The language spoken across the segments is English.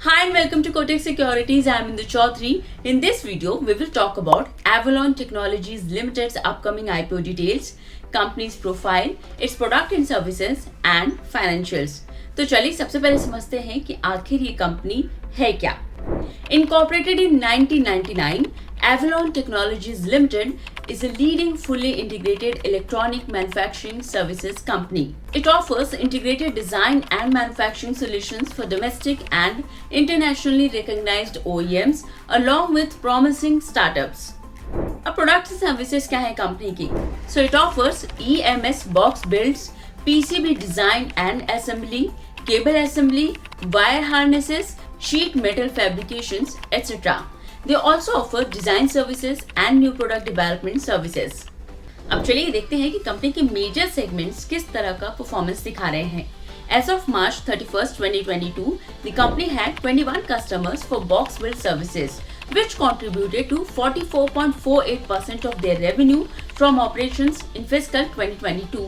Hi and welcome to Kotak Securities. I am Indu Chaudhary. In this video, we will talk about Avalon Technologies Limited's upcoming IPO details, company's profile, its product and services and financials. तो चलिए सबसे पहले समझते हैं कि आखिर ये company है क्या। Incorporated in 1999, Avalon Technologies Limited is a leading fully integrated electronic manufacturing services company. It offers integrated design and manufacturing solutions for domestic and internationally recognized OEMs along with promising startups. अब products and services क्या है company की? So it offers EMS box builds, PCB design and assembly, cable assembly, wire harnesses, sheet metal fabrications, etc. They also offer design services and new product development services. अब चलिए देखते हैं कि company के major segments किस तरह का performance दिखा रहे हैं. As of March 31st, 2022, the company had 21 customers for box build services, which contributed to 44.48% of their revenue from operations in fiscal 2022.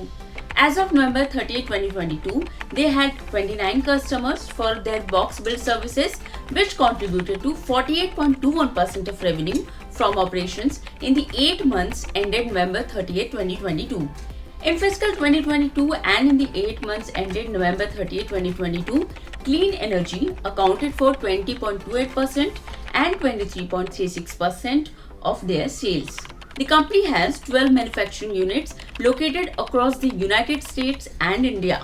As of November 30, 2022, they had 29 customers for their box build services, which contributed to 48.21% of revenue from operations in the 8 months ended November 30, 2022. In fiscal 2022 and in the 8 months ended November 30, 2022, clean energy accounted for 20.28% and 23.36% of their sales. The company has 12 manufacturing units located across the United States and India.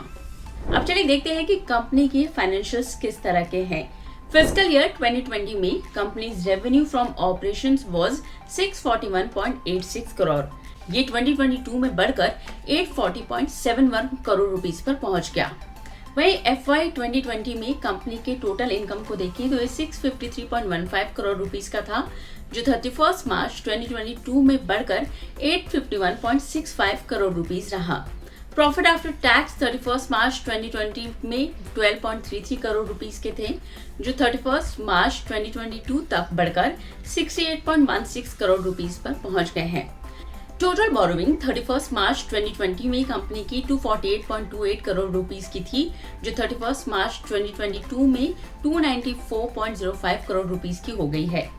अब चलिए देखते हैं कि company के financials किस तरह के हैं. फिजिकल ईयर 2020 में companies revenue from operations was 641.86 crore. ये 2022 में बढ़कर 840.71 करोड़ रुपीस पर पहुंच गया. वहीं FY 2020 में कंपनी के टोटल इनकम को देखें तो ये 653.15 करोड़ रुपीस का था, जो 31 मार्च 2022 में बढ़कर 851.65 करोड़ रुपीस रहा. प्रॉफिट आफ्टर टैक्स 31 मार्च 2020 में 12.33 करोड़ रुपीस के थे, जो 31 मार्च 2022 तक बढ़कर 68.16 करोड़ रुपीस पर पहुंच गए हैं. टोटल बोरोविंग 31 मार्च 2020 में कंपनी की 248.28 करोड़ रुपीस की थी, जो 31 मार्च 2022 में 294.05 करोड़ रुपीस की हो गई है.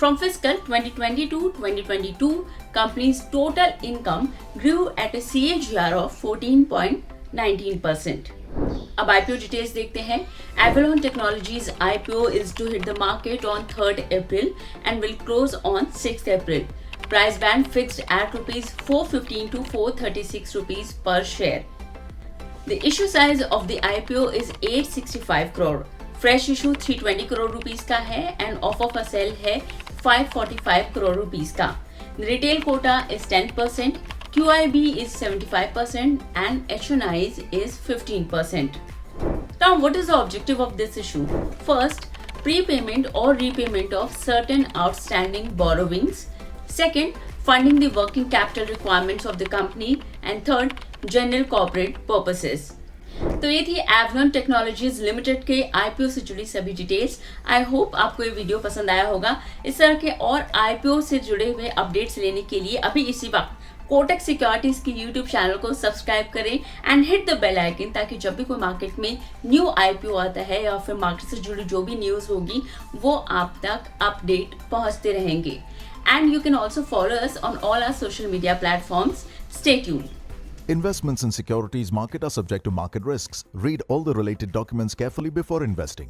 From fiscal 2020 to 2022, company's total income grew at a CAGR of 14.19%. अब IPO डिटेल्स देखते हैं. Avalon Technologies IPO is to hit the market on 3rd April and will close on 6th April. Price band fixed at rupees 415 to 436 rupees per share. The issue size of the IPO is 865 crore. Fresh issue 320 crore rupees का है and offer for sale है 545 crore rupees का. Retail quota is 10%, QIB is 75% and HNIs is 15%. Now, what is the objective of this issue? First, prepayment or repayment of certain outstanding borrowings. Second, funding the working capital requirements of the company. And third, general corporate purposes. तो ये थी Avalon technologies limited के IPO से जुड़ी सभी details. I hope आपको ये video पसंद आया होगा. इस तरह के और IPO से जुड़े हुए अपडेट्स लेने के लिए अभी इसी वक्त कोटक सिक्योरिटीज की YouTube चैनल को सब्सक्राइब करें and hit the bell icon, ताकि जब भी कोई मार्केट में न्यू IPO आता है या फिर मार्केट से जुड़ी जो भी न्यूज़ होगी वो आप तक अपडेट पहुंचते रहेंगे. And you can also follow us on all our social media platforms. Stay tuned. Investments in securities market are subject to market risks. Read all the related documents carefully before investing.